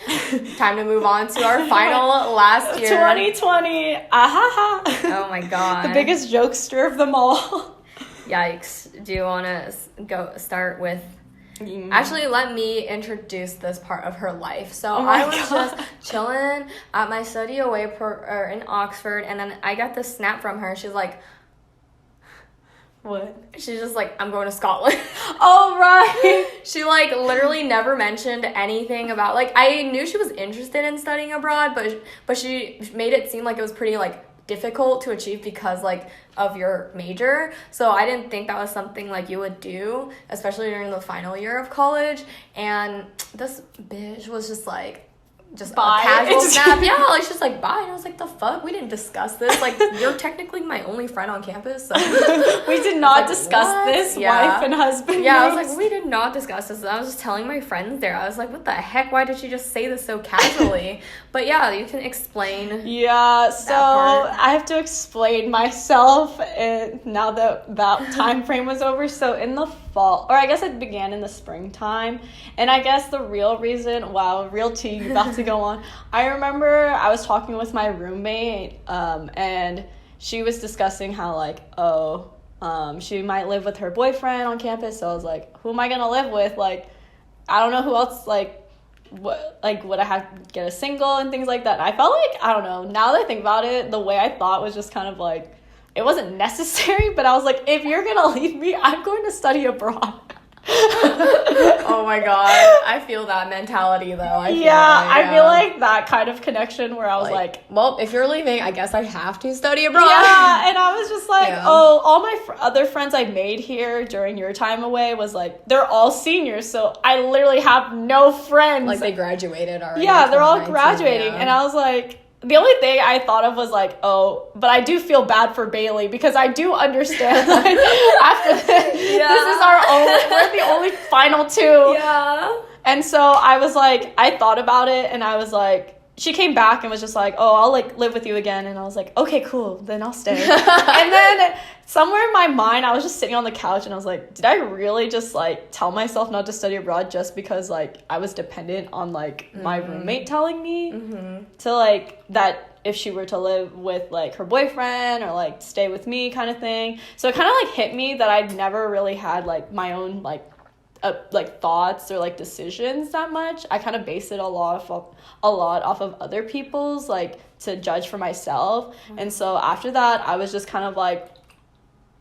time to move on to our final last year. 2020. Oh my god. The biggest jokester of them all. Yikes. Do you want to start with... Actually, let me introduce this part of her life. So I was just chilling at my study away in Oxford, and then I got this snap from her. She's like, what? She's just like, I'm going to Scotland. Oh, right. She, like, literally never mentioned anything about, like, I knew she was interested in studying abroad, but she made it seem like it was pretty, like, difficult to achieve because, like, of your major. So I didn't think that was something, like, you would do, especially during the final year of college. And this bitch was just like, bye. A casual snap. Yeah, like, she's like, bye. And I was like, the fuck? We didn't discuss this. Like, you're technically my only friend on campus. So. We did not discuss this, wife and husband. Yeah, I was like, we did not discuss this. And I was just telling my friends there. I was like, what the heck? Why did she just say this so casually? But yeah, you can explain. Yeah, so I have to explain myself now that time frame was over. So in the fall, or I guess it began in the springtime, and I guess the real reason, real tea about to go on. I remember I was talking with my roommate, and she was discussing how, like, she might live with her boyfriend on campus. So I was like, who am I gonna live with? Like, I don't know who else, like, would I have to get a single and things like that. And I felt like, I don't know, now that I think about it, the way I thought was just kind of like, it wasn't necessary, but I was like, if you're gonna leave me, I'm going to study abroad. Oh my god, I feel that mentality though. I feel like that kind of connection where I was like, well, if you're leaving, I guess I have to study abroad. Yeah, and I was just like, all my other friends I made here during your time away was like, they're all seniors, so I literally have no friends. Like, they graduated already. Yeah, they're all graduating, and I was like, the only thing I thought of was like, but I do feel bad for Bailey, because I do understand, like, after this, this is we're the only final two. Yeah. And so I was like, I thought about it, and I was like, she came back and was just like, I'll, like, live with you again. And I was like, okay, cool, then I'll stay. And then somewhere in my mind, I was just sitting on the couch, and I was like, did I really just, like, tell myself not to study abroad just because, like, I was dependent on, like, my roommate telling me to, like, that if she were to live with, like, her boyfriend or, like, stay with me kind of thing. So it kind of, like, hit me that I'd never really had, like, my own, like, thoughts or, like, decisions that much. I kind of base it a lot off of other people's, like, to judge for myself. And so after that, I was just kind of like,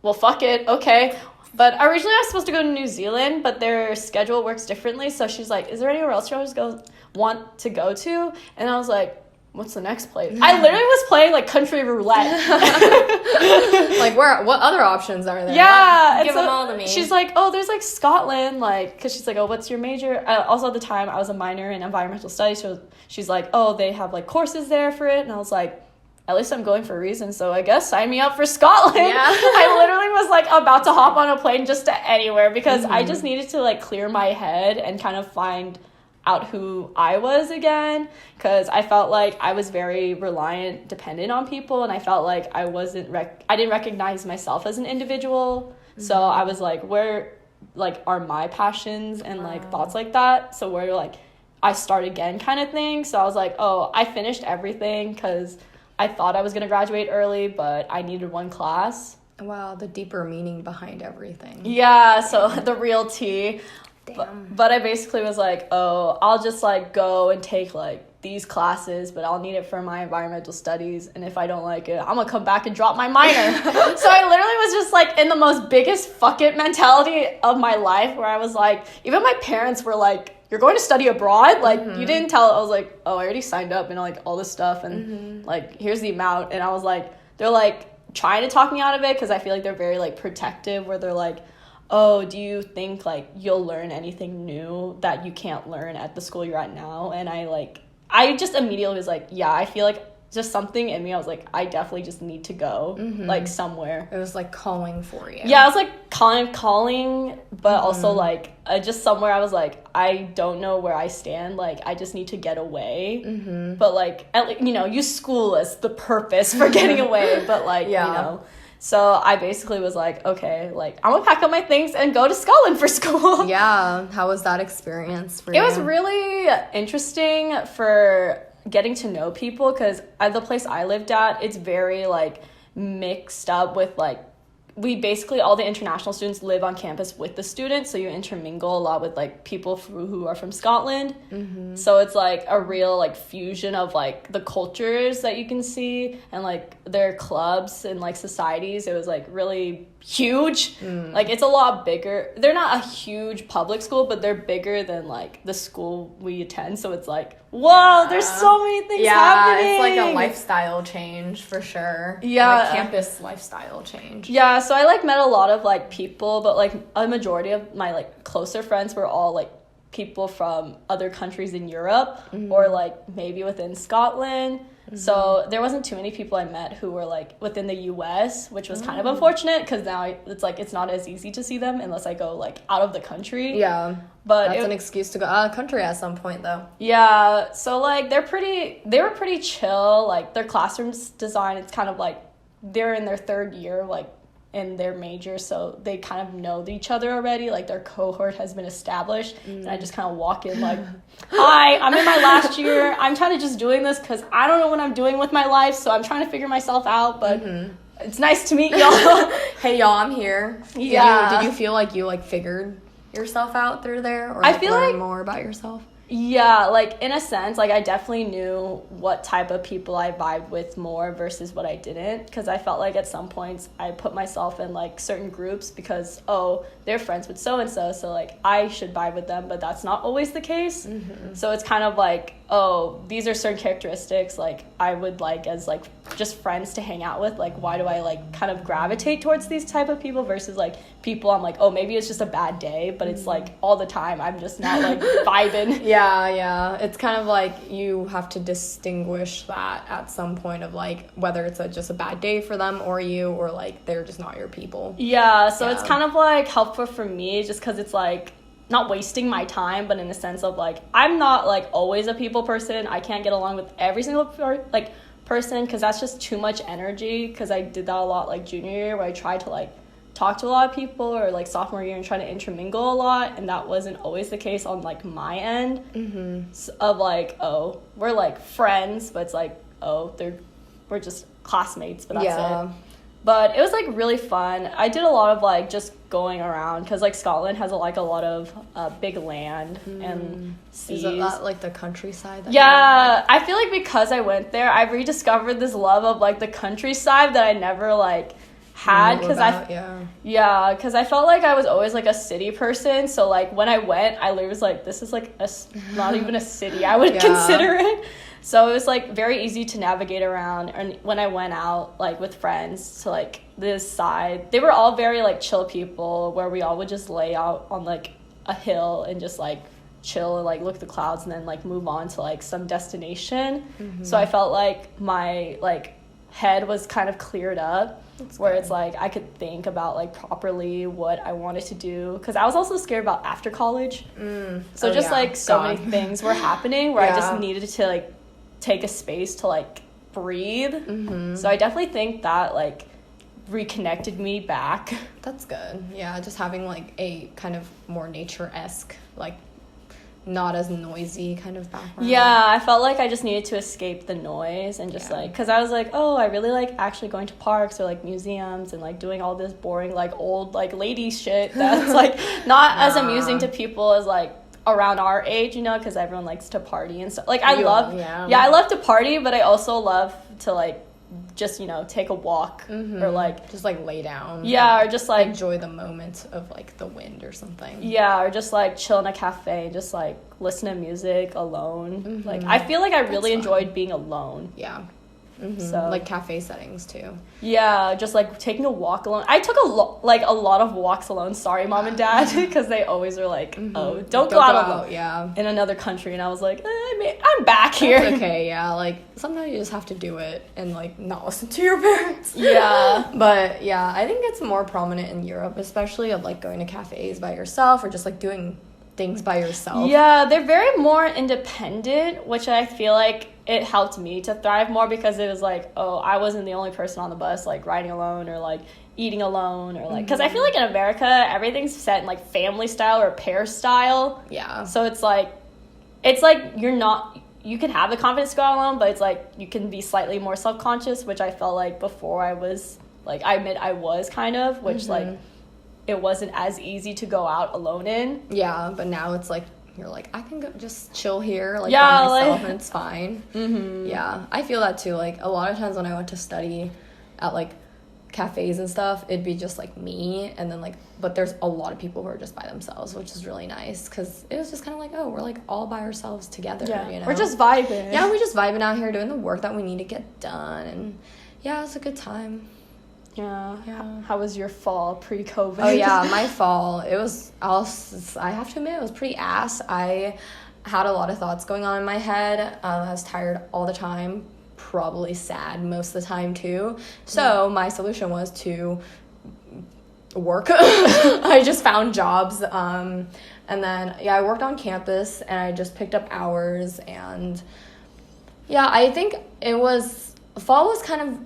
well, fuck it, okay. But originally I was supposed to go to New Zealand, but their schedule works differently. So she's like, is there anywhere else you want to go to? And I was like, what's the next place? I literally was playing, like, country roulette. Like, what other options are there? Yeah. Give them all to me. She's like, there's, like, Scotland, like, because she's like, what's your major? Also, at the time, I was a minor in environmental studies, so she's like, they have, like, courses there for it. And I was like, at least I'm going for a reason, so I guess sign me up for Scotland. Yeah. I literally was, like, about to hop on a plane just to anywhere, because I just needed to, like, clear my head and kind of find out who I was again, because I felt like I was very dependent on people, and I felt like I didn't recognize myself as an individual. So I was like, where, like, are my passions and like thoughts like that? So where, like, I start again kind of thing. So I was like, I finished everything because I thought I was gonna graduate early, but I needed one class. Wow, the deeper meaning behind everything. Yeah, so the real tea. Damn. But I basically was like, I'll just, like, go and take, like, these classes, but I'll need it for my environmental studies, and if I don't like it, I'm gonna come back and drop my minor. So I literally was just, like, in the most biggest fuck it mentality of my life, where I was like, even my parents were like, you're going to study abroad? Like, you didn't tell. I was like, oh, I already signed up and, like, all this stuff. And, like, here's the amount. And I was like, they're, like, trying to talk me out of it because I feel like they're very, like, protective where they're like, oh, do you think, like, you'll learn anything new that you can't learn at the school you're at now? And I just immediately was like, yeah, I feel like just something in me, I was like, I definitely just need to go, like, somewhere. It was, like, calling for you. Yeah, I was, like, calling, but also, like, just somewhere I was like, I don't know where I stand. Like, I just need to get away. But, like, use school as the purpose for getting away. But, like, So I basically was like, okay, like, I'm gonna pack up my things and go to Scotland for school. Yeah. How was that experience for you? It was really interesting for getting to know people because at the place I lived at, it's very, like, mixed up with, like, we basically, all the international students live on campus with the students, so you intermingle a lot with, like, people who are from Scotland. So it's, like, a real, like, fusion of, like, the cultures that you can see and, like, their clubs and, like, societies. It was, like, really huge. Like, it's a lot bigger. They're not a huge public school, but they're bigger than, like, the school we attend. So it's like, whoa, there's so many things happening. Yeah, it's like a lifestyle change for sure. Yeah. Like campus lifestyle change. Yeah, so I, like, met a lot of, like, people, but, like, a majority of my, like, closer friends were all, like, people from other countries in Europe or, like, maybe within Scotland. So there wasn't too many people I met who were, like, within the US, which was kind of unfortunate because now it's, like, it's not as easy to see them unless I go, like, out of the country. Yeah. But that's an excuse to go out of the country at some point, though. Yeah. So, like, they were pretty chill. Like, their classrooms design, it's kind of, like, they're in their third year, like, in their major, so they kind of know each other already. Like, their cohort has been established, and I just kind of walk in like, hi, I'm in my last year. I'm kind of just doing this because I don't know what I'm doing with my life, so I'm trying to figure myself out, but it's nice to meet y'all. Hey, y'all, I'm here. Yeah. Did you feel like you, like, figured yourself out through there? Or, like, I feel learn like more about yourself? Yeah, like, in a sense, like, I definitely knew what type of people I vibed with more versus what I didn't, because I felt like at some points I put myself in, like, certain groups because, oh, they're friends with so-and-so, so, like, I should vibe with them, but that's not always the case. So it's kind of like, oh, these are certain characteristics, like, I would like as, like, just friends to hang out with. Like, why do I, like, kind of gravitate towards these type of people versus, like, people I'm like, oh, maybe it's just a bad day, but it's, like, all the time I'm just not, like, vibing. Yeah. It's kind of like you have to distinguish that at some point of, like, whether it's just a bad day for them or you, or, like, they're just not your people. Yeah, so it's kind of, like, helpful for me just because it's, like, not wasting my time, but in the sense of, like, I'm not, like, always a people person. I can't get along with every single, person because that's just too much energy, because I did that a lot, like, junior year where I tried to, like, talk to a lot of people, or, like, sophomore year and try to intermingle a lot, and that wasn't always the case on, like, my end of, like, oh, we're, like, friends, but it's like, oh, we're just classmates, but that's it. But it was, like, really fun. I did a lot of, like, just going around because, like, Scotland has, like, a lot of big land and seas. Is that, like, the countryside? Yeah. I feel like because I went there, I've rediscovered this love of, like, the countryside that I never, like, had. Because I felt like I was always, like, a city person. So, like, when I went, I literally was like, this is, like, not even a city I would consider it. So it was, like, very easy to navigate around. And when I went out, like, with friends to, like, this side, they were all very, like, chill people where we all would just lay out on, like, a hill and just, like, chill and, like, look at the clouds and then, like, move on to, like, some destination. So I felt like my, like, head was kind of cleared up. Where it's like I could think about, like, properly what I wanted to do, because I was also scared about after college. So many things were happening where I just needed to, like, take a space to, like, breathe. So I definitely think that, like, reconnected me back. That's good. Yeah, just having, like, a kind of more nature-esque, like, not as noisy kind of background. Yeah, I felt like I just needed to escape the noise and just like, because I was like, oh, I really like actually going to parks or, like, museums and, like, doing all this boring, like, old, like, lady shit that's, like, not as amusing to people as, like, around our age, you know, because everyone likes to party and stuff. Like, I love to party, but I also love to, like, just, you know, take a walk or like just like lay down. Yeah, or just like enjoy the moment of like the wind or something. Yeah, or just like chill in a cafe and just like listen to music alone. Like I feel like I really enjoyed being alone. Yeah. So like cafe settings too. Yeah, just like taking a walk alone. I took a lot of walks alone. Sorry, mom and dad, because they always were like, "Oh, don't go out alone." Yeah, in another country, and I was like, "I'm back here." That's okay, yeah. Like sometimes you just have to do it and like not listen to your parents. Yeah, but yeah, I think it's more prominent in Europe, especially of like going to cafes by yourself or just like doing things by yourself. Yeah, they're very more independent, which I feel like it helped me to thrive more because it was like, oh, I wasn't the only person on the bus like riding alone or like eating alone or like because I feel like in America everything's set in like family style or pair style. Yeah. So it's like you can have the confidence to go out alone, but it's like you can be slightly more self-conscious, which I felt like before I was like I admit I was kind of, which like it wasn't as easy to go out alone in. Yeah, but now it's like you're like, I can go just chill here like by myself and it's fine. Yeah, I feel that too. Like a lot of times when I went to study at like cafes and stuff, it'd be just like me and then like, but there's a lot of people who are just by themselves, which is really nice because it was just kind of like, oh, we're like all by ourselves together. Yeah, you know, we're just vibing. Yeah, we're just vibing out here doing the work that we need to get done, and yeah, it's a good time. Yeah. How was your fall pre-COVID? Oh yeah, my fall. I have to admit, it was pretty ass. I had a lot of thoughts going on in my head. I was tired all the time, probably sad most of the time too. So my solution was to work. I just found jobs. And then I worked on campus and I just picked up hours, and yeah, I think fall was kind of,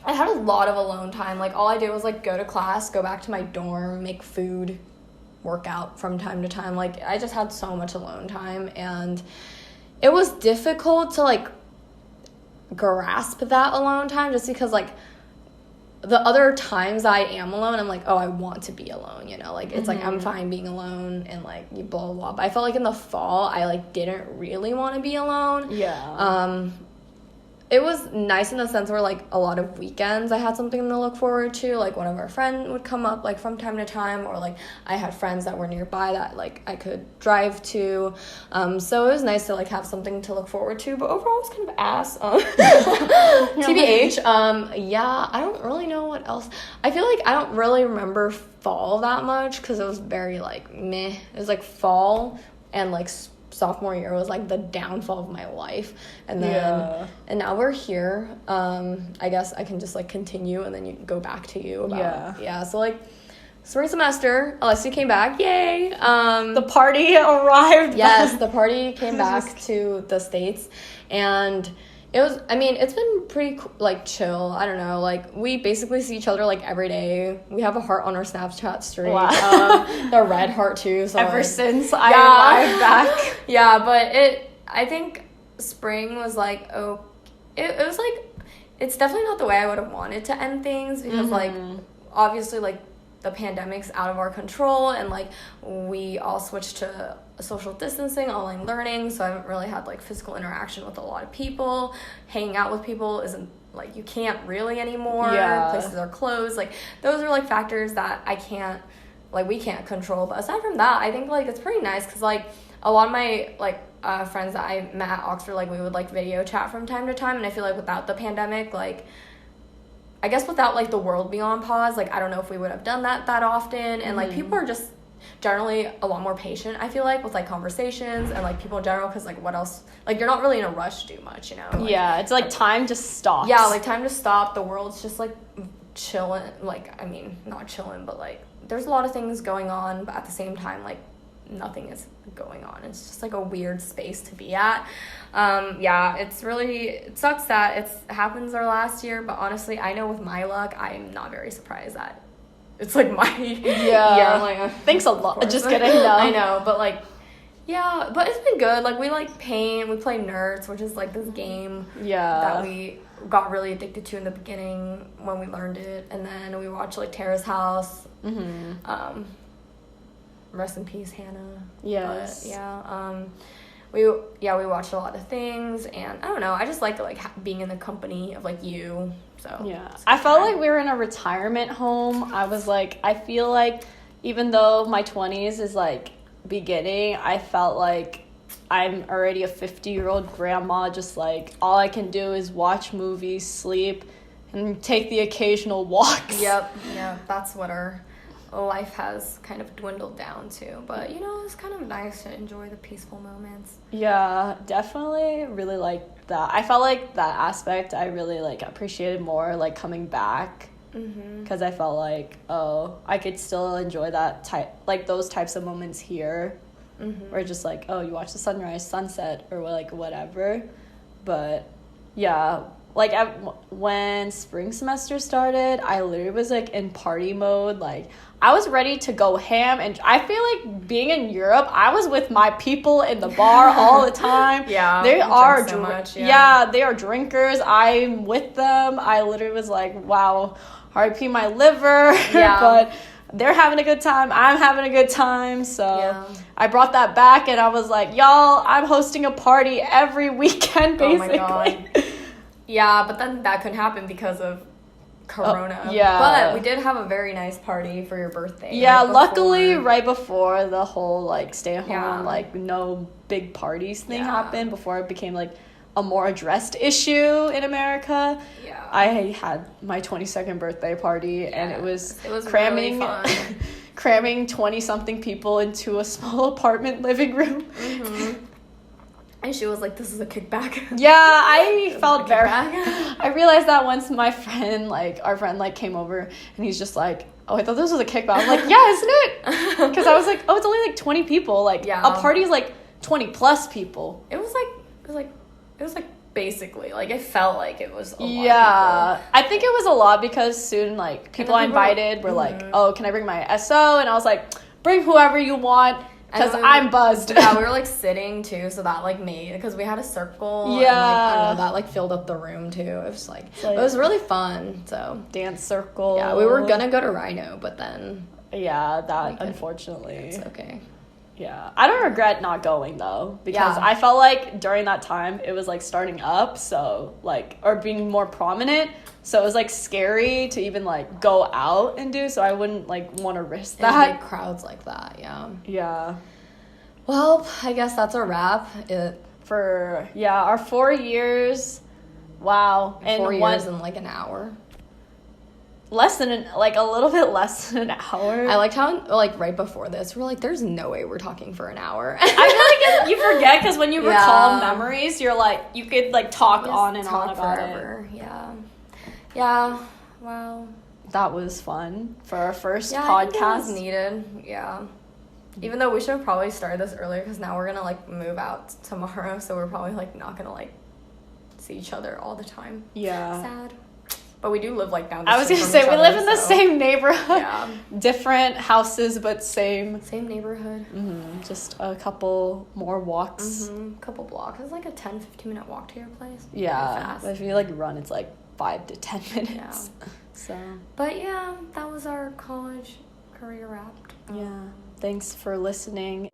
I had a lot of alone time. Like, all I did was, like, go to class, go back to my dorm, make food, work out from time to time. Like, I just had so much alone time, and it was difficult to, like, grasp that alone time just because, like, the other times I am alone, I'm like, oh, I want to be alone, you know? Like, it's like, I'm fine being alone and, like, blah, blah, blah. But I felt like in the fall, I, like, didn't really want to be alone. Yeah. It was nice in the sense where, like, a lot of weekends I had something to look forward to. Like, one of our friends would come up, like, from time to time. Or, like, I had friends that were nearby that, like, I could drive to. So it was nice to, like, have something to look forward to. But overall, it was kind of ass. TBH. Yeah, I don't really know what else. I feel like I don't really remember fall that much because it was very, like, meh. It was, like, fall and, like, sophomore year was like the downfall of my life, and then and now we're here. I guess I can just like continue and then you go back to you about so like spring semester, Alessia came back, yay. The party arrived. Yes, the party came back to the States, and it's been pretty like chill. I don't know, like we basically see each other like every day. We have a heart on our Snapchat story. Wow. The red heart too. So ever since I arrived back. Yeah, but I think spring was like, it was like, it's definitely not the way I would have wanted to end things because like obviously like the pandemic's out of our control, and like we all switched to social distancing, online learning, so I haven't really had like physical interaction with a lot of people. Hanging out with people isn't like, you can't really anymore. Places are closed. Like those are like factors that we can't control. But aside from that, I think like it's pretty nice because like a lot of my like friends that I met at Oxford, like we would like video chat from time to time, and I feel like without the pandemic, like I guess without like the world being on pause, like I don't know if we would have done that often. And like people are just generally a lot more patient, I feel like, with like conversations and like people in general, because like what else, like you're not really in a rush to do much, you know? Like, it's like time just stops. Yeah, like time to stop. The world's just like chilling. Like, I mean, not chilling, but like there's a lot of things going on, but at the same time, like nothing is going on. It's just like a weird space to be at. It sucks that it happens our last year, but honestly, I know with my luck, I'm not very surprised that it's like my year. I'm like, thanks a lot. Just kidding. No. I know, but like, yeah, but it's been good. Like we like paint, we play Nerds, which is like this game that we got really addicted to in the beginning when we learned it, and then we watched like Terrace House. Rest in peace, Hannah. Yes. But, we watched a lot of things, and I don't know, I just liked like being in the company of like you. So yeah, I felt like we were in a retirement home. I was like, I feel like even though my 20s is like beginning, I felt like I'm already a 50-year-old grandma, just like all I can do is watch movies, sleep, and take the occasional walks. Yep, that's what our life has kind of dwindled down to. But, you know, it's kind of nice to enjoy the peaceful moments. Yeah, definitely really like that. I felt like that aspect I really like appreciated more, like coming back. Because I felt like, oh, I could still enjoy that type, like those types of moments here. Or just like, oh, you watch the sunrise, sunset, or like whatever. But yeah, like when spring semester started, I literally was like in party mode. Like I was ready to go ham, and I feel like being in Europe, I was with my people in the bar all the time. Yeah, they are so much, they are drinkers. I'm with them. I literally was like, wow, RIP my liver. Yeah. But they're having a good time. I'm having a good time. So I brought that back, and I was like, y'all, I'm hosting a party every weekend, basically. Oh my God. Yeah, but then that couldn't happen because of Corona. But we did have a very nice party for your birthday. Yeah, luckily right before the whole like stay at home, like no big parties thing happened, before it became like a more addressed issue in America. Yeah. I had my 22nd birthday party, and it was cramming really fun. cramming 20-something people into a small apartment living room. And she was like, this is a kickback. Yeah, I felt very... I realized that once my friend, like, our friend, like, came over, and he's just like, oh, I thought this was a kickback. I'm like, yeah, isn't it? Because I was like, oh, it's only, like, 20 people. Like, a party's, like, 20-plus people. It was basically, like, it felt like it was a lot of people. I think it was a lot because soon, like, people I invited were like, oh, can I bring my SO? And I was like, bring whoever you want. Because I'm buzzed. Yeah, we were, like, sitting, too, so that, like, made... Because we had a circle. Yeah. And, like, I don't know, that, like, filled up the room, too. It was, like... It was really fun, so... Dance circle. Yeah, we were gonna go to Rhino, but then... Yeah, that, unfortunately... It's okay. Yeah. I don't regret not going, though. Because I felt like during that time, it was, like, starting up, so, like... Or being more prominent. So it was, like, scary to even, like, go out and do, so I wouldn't, like, want to risk that. In big crowds like that, yeah. Yeah. Well, I guess that's a wrap. For, our 4 years. Wow. 4 years in, like, an hour. A little bit less than an hour. I liked how, like, right before this, we're like, there's no way we're talking for an hour. I feel like you forget, because when you recall memories, you're like, you could, like, talk on and on about forever. Yeah, wow. That was fun for our first podcast. I think it was needed, Even though we should have probably started this earlier, because now we're going to, like, move out tomorrow, so we're probably, like, not going to, like, see each other all the time. Yeah. Sad. But we do live, like, down the street. I was going to say, we live in the same neighborhood. Yeah. Different houses, but same. Same neighborhood. Just a couple more walks. Couple blocks. It's like a 10, 15-minute walk to your place. Yeah. But if you, like, run, it's, like, 5 to 10 minutes. Yeah. So. But, yeah, that was our college career wrapped. Yeah. Thanks for listening.